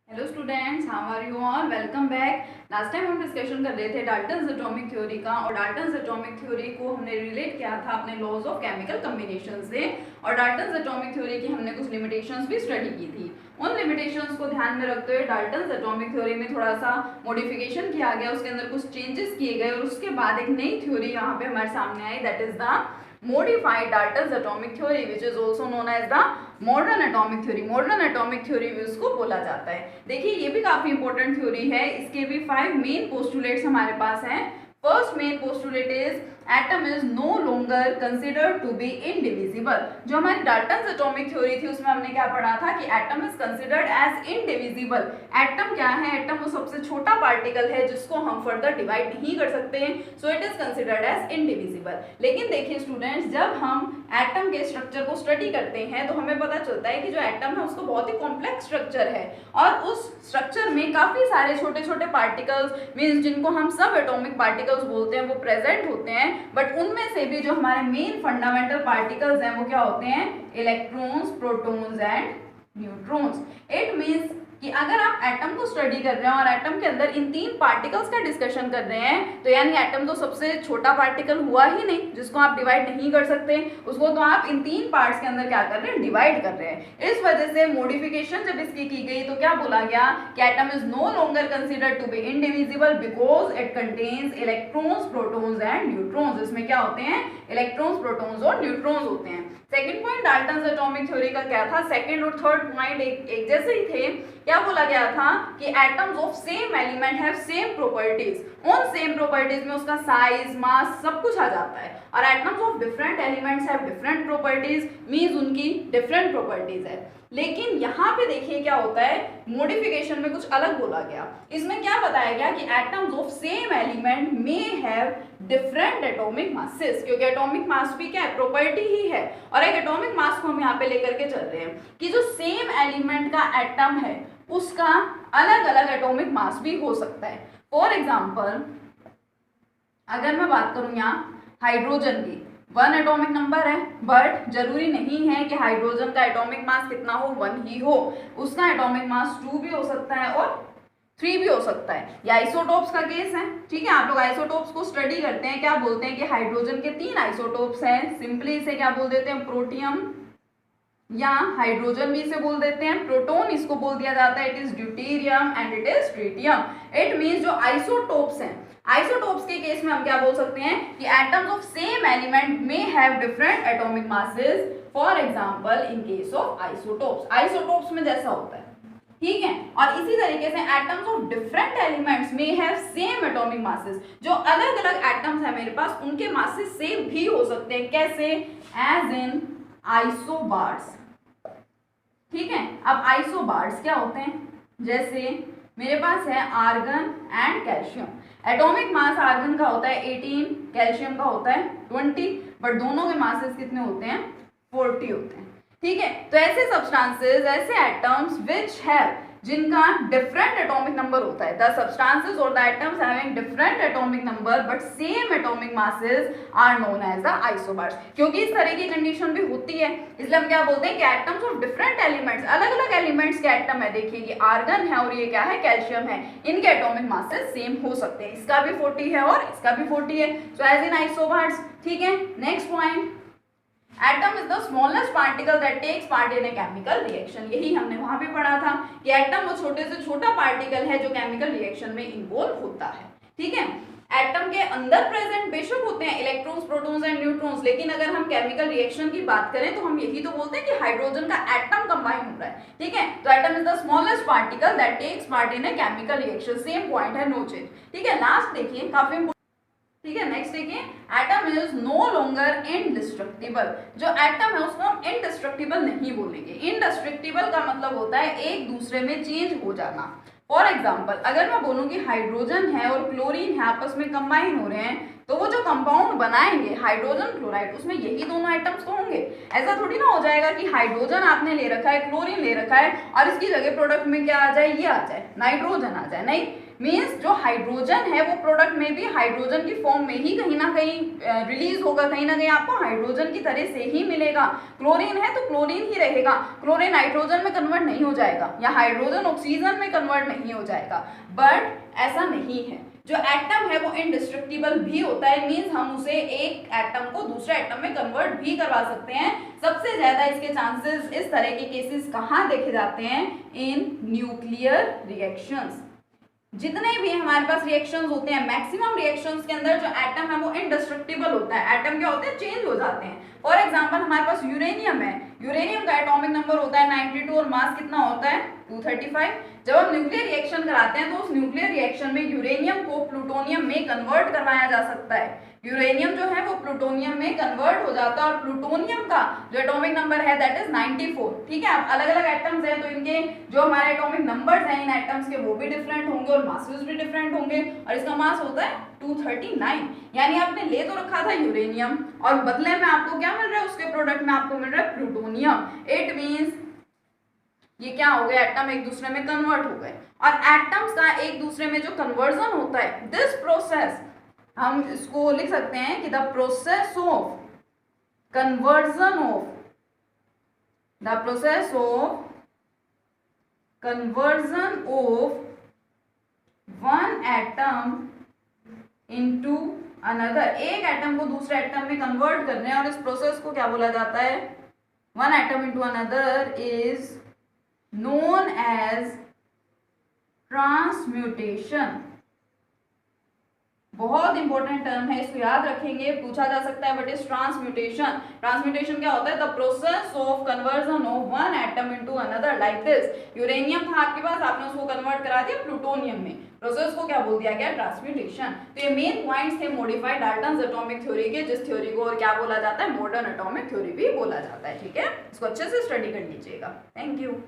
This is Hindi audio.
Hello students, how are you all? Welcome back. Last time हम डिस्कशन कर रहे थे डाल्टन्स एटॉमिक थ्योरी का, और डाल्टन्स एटॉमिक थ्योरी को हमने रिलेट किया था अपने लॉज ऑफ केमिकल कॉम्बिनेशन से। और डाल्टन्स एटॉमिक थ्योरी की हमने कुछ लिमिटेशंस भी स्टडी की थी। उन लिमिटेशंस को ध्यान में रखते हुए डाल्टन्स एटॉमिक थ्योरी में थोड़ा सा मॉडिफिकेशन किया गया, उसके अंदर कुछ चेंजेस किए गए, और उसके बाद एक नई थ्योरी यहाँ पे हमारे सामने आई, that is the modified Dalton's atomic theory, which is also known as the modern atomic theory. Modern atomic theory भी उसको बोला जाता है। देखिए, ये भी काफी इंपॉर्टेंट थ्योरी है। इसके भी 5 मेन पोस्टुलेट्स हमारे पास हैं। First main postulate is atom is no longer considered to be indivisible. जो हमारी डाल्टन्स एटॉमिक थ्योरी थी उसमें हमने क्या पढ़ा था कि atom is considered as indivisible. Atom क्या है? एटम वो सबसे छोटा पार्टिकल है जिसको हम फर्दर डिवाइड नहीं कर सकते हैं, so it is considered as indivisible. लेकिन देखिए स्टूडेंट्स, जब हम एटम के स्ट्रक्चर को स्टडी करते हैं तो हमें पता चलता है कि जो एटम है उसको बहुत ही कॉम्प्लेक्स स्ट्रक्चर है, और उस स्ट्रक्चर में काफी सारे छोटे छोटे पार्टिकल्स मींस जिनको हम सब एटॉमिक पार्टिकल्स बोलते हैं वो प्रेजेंट होते हैं। बट उनमें से भी जो हमारे मेन फंडामेंटल पार्टिकल्स हैं वो क्या होते हैं? Electrons, protons and neutrons. It means कि अगर आप एटम को स्टडी कर रहे हैं और एटम के अंदर इन 3 पार्टिकल्स का डिस्कशन कर रहे हैं, तो यानी एटम तो सबसे छोटा पार्टिकल हुआ ही नहीं जिसको आप डिवाइड नहीं कर सकते, उसको तो आप इन 3 पार्ट्स के अंदर क्या कर रहे हैं? डिवाइड कर रहे हैं। इस वजह से मॉडिफिकेशन जब इसकी की गई तो क्या बोला गया कि atom is no longer considered to be indivisible because it contains electrons, protons and neutrons. इसमें क्या होते हैं? इलेक्ट्रॉन्स, प्रोटॉन्स और न्यूट्रॉन्स होते हैं। Second point Dalton's atomic theory का क्या था? सेकंड और थर्ड पॉइंट एक जैसे ही थे। क्या बोला गया था कि atoms of same element have same properties. उन सेम प्रॉपर्टीज में उसका साइज, मास सब कुछ आ जाता है। और atoms of different elements have different properties, means उनकी डिफरेंट प्रॉपर्टीज है। लेकिन यहाँ पे देखिए क्या होता है, मॉडिफिकेशन में कुछ अलग बोला गया। इसमें क्या बताया गया कि atoms of same element may have different atomic masses, क्योंकि एटॉमिक मास भी क्या है? प्रॉपर्टी ही है। और एक एटॉमिक मास को हम यहाँ पे लेकर के चल रहे हैं कि जो सेम एलिमेंट का एटम है उसका अलग अलग एटॉमिक मास भी हो सकता है। फॉर एग्जाम्पल, अगर मैं बात करूं यहाँ हाइड्रोजन की, 1 एटॉमिक नंबर है, बट जरूरी नहीं है कि हाइड्रोजन का एटॉमिक मास कितना हो? 1 ही हो। उसका एटॉमिक मास 2 भी हो सकता है और 3 भी हो सकता है। या आइसोटोप्स का केस है, ठीक है? आप लोग आइसोटोप्स को स्टडी करते हैं, क्या बोलते हैं कि हाइड्रोजन के 3 आइसोटोप्स हैं। सिंपली इसे क्या बोल देते हैं? प्रोटियम, या हाइड्रोजन भी इसे बोल देते हैं। प्रोटॉन इसको बोल दिया जाता है, it is deuterium and it is tritium. It means जो आइसोटोप्स हैं, आइसोटोप्स के केस में हम क्या बोल सकते हैं कि एटम्स ऑफ सेम एलिमेंट में have different atomic masses. For example in case of isotopes, isotopes में जैसा होता है, ठीक है? और इसी तरीके से एटम्स ऑफ डिफरेंट एलिमेंट्स में हैव सेम एटॉमिक मासेस। जो अलग अलग एटम्स है मेरे पास उनके मासेस सेम भी हो सकते हैं। कैसे? एज इन आइसोबार्स, ठीक है? अब आइसोबार्स क्या होते हैं? जैसे मेरे पास है argon and calcium. Atomic mass argon का होता है 18, कैल्शियम का होता है 20, बट दोनों के मासेस कितने होते हैं? 40 होते हैं, ठीक है? तो ऐसे सब्सटेंसेस, ऐसे एटम्स विच हैव, जिनका डिफरेंट एटॉमिक नंबर होता है, द सब्सटेंसेस और the atoms having different atomic number but same atomic masses are known as the isobars. क्योंकि इस तरह की कंडीशन भी होती है, इसलिए हम क्या बोलते हैं कि एटम्स ऑफ डिफरेंट एलिमेंट्स, अलग अलग एलिमेंट्स के एटम है। देखिए ये आर्गन है और ये क्या है? कैल्शियम है। इनके एटॉमिक मासेस सेम हो सकते हैं, इसका भी 40 है और इसका भी 40 है, सो एज इन आइसोबार्स, ठीक है? Next point, atom is the smallest particle that takes part in a chemical reaction. यही हमने वहां पे पढ़ा था कि एटम वो छोटे से छोटा पार्टिकल है जो केमिकल रिएक्शन में इन्वॉल्व होता है, ठीक है? एटम के अंदर प्रेजेंट बेशक होते हैं इलेक्ट्रॉन्स, प्रोटॉन्स एंड न्यूट्रॉन्स, लेकिन अगर हम केमिकल रिएक्शन की बात करें तो हम यही तो बोलते हैं कि हाइड्रोजन का एटम कंबाइन हो रहा है, ठीक है? तो atom is the smallest particle that takes part in a chemical reaction. Same point है, नो चेंज, ठीक है? लास्ट देखिए, काफी, ठीक है? नेक्स्ट देखिए, atom is no longer indestructible. जो एटम है उसको हम इनडिस्ट्रक्टिबल नहीं बोलेंगे। इनडिस्ट्रक्टिबल का मतलब होता है एक दूसरे में चेंज हो जाना। फॉर एग्जाम्पल, अगर मैं बोलूं कि हाइड्रोजन है और क्लोरीन है आपस में कंबाइन हो रहे हैं, तो वो जो कंपाउंड बनाएंगे हाइड्रोजन क्लोराइड, उसमें यही दोनों एटम्स तो होंगे। ऐसा थोड़ी ना हो जाएगा कि हाइड्रोजन आपने ले रखा है, क्लोरीन ले रखा है और इसकी जगह प्रोडक्ट में क्या आ जाए, ये आ जाए, नाइट्रोजन आ जाए। नहीं, मीन्स जो हाइड्रोजन है वो प्रोडक्ट में भी हाइड्रोजन की फॉर्म में ही कहीं ना कहीं रिलीज होगा, कहीं ना कहीं आपको हाइड्रोजन की तरह से ही मिलेगा। क्लोरीन है तो क्लोरीन ही रहेगा, क्लोरीन नाइट्रोजन में कन्वर्ट नहीं हो जाएगा या हाइड्रोजन ऑक्सीजन में कन्वर्ट नहीं हो जाएगा। बट ऐसा नहीं है, जो एटम है वो इनडिस्ट्रक्टिबल भी होता है, मीन्स हम उसे एक एटम को दूसरे एटम में कन्वर्ट भी करवा सकते हैं। सबसे ज्यादा इसके चांसेस इस तरह के केसेस कहाँ देखे जाते हैं, इन न्यूक्लियर रिएक्शंस। जितने भी हमारे पास रिएक्शंस होते हैं, मैक्सिमम रिएक्शंस के अंदर जो एटम है वो इनडिस्ट्रक्टिबल होता है। एटम क्या होते हैं, चेंज हो जाते हैं। फॉर एग्जांपल हमारे पास यूरेनियम है, यूरेनियम का एटॉमिक नंबर होता है 92 और मास कितना होता है 235। जब हम न्यूक्लियर रिएक्शन कराते हैं तो उस न्यूक्लियर रिएक्शन में यूरेनियम को प्लूटोनियम में कन्वर्ट करवाया जा सकता है। यूरेनियम जो है वो प्लूटोनियम में कन्वर्ट हो जाता है और प्लूटोनियम का जो एटॉमिक नंबर है दैट इज 94। ठीक है, अब अलग अलग एटम्स हैं तो इनके जो हमारे एटॉमिक नंबर्स हैं इन एटम्स के वो भी डिफरेंट होंगे और मासेस भी डिफरेंट होंगे और इसका मास होता है 239। यानी आपने ले तो रखा था यूरेनियम और बदले में आपको क्या मिल रहा है, उसके प्रोडक्ट में आपको मिल रहा है प्लूटोनियम। इट मींस ये क्या हो गया, एटम एक दूसरे में कन्वर्ट हो गए। और एटम्स का एक दूसरे में जो कन्वर्जन होता है, दिस प्रोसेस हम इसको लिख सकते हैं कि the process of conversion of one atom into another. एक एटम को दूसरे एटम में कन्वर्ट करने और इस प्रोसेस को क्या बोला जाता है, one atom into another is known as transmutation. बहुत इंपॉर्टेंट टर्म है, इसको याद रखेंगे, पूछा जा सकता है। But is transmutation. ट्रांसम्यूटेशन क्या होता है, the process of conversion of one atom into another. Like this, uranium था आपके पास, आपने उसको कन्वर्ट करा दिया प्लूटोनियम में, प्रोसेस को क्या बोल दिया गया, ट्रांसम्यूटेशन। तो ये मेन पॉइंट्स थे मॉडिफाइड डाल्टन्स एटॉमिक थ्योरी के, जिस थ्योरी को और क्या बोला जाता है, मॉडर्न एटॉमिक थ्योरी भी बोला जाता है। ठीक है, इसको अच्छे से स्टडी कर लीजिएगा। Thank you.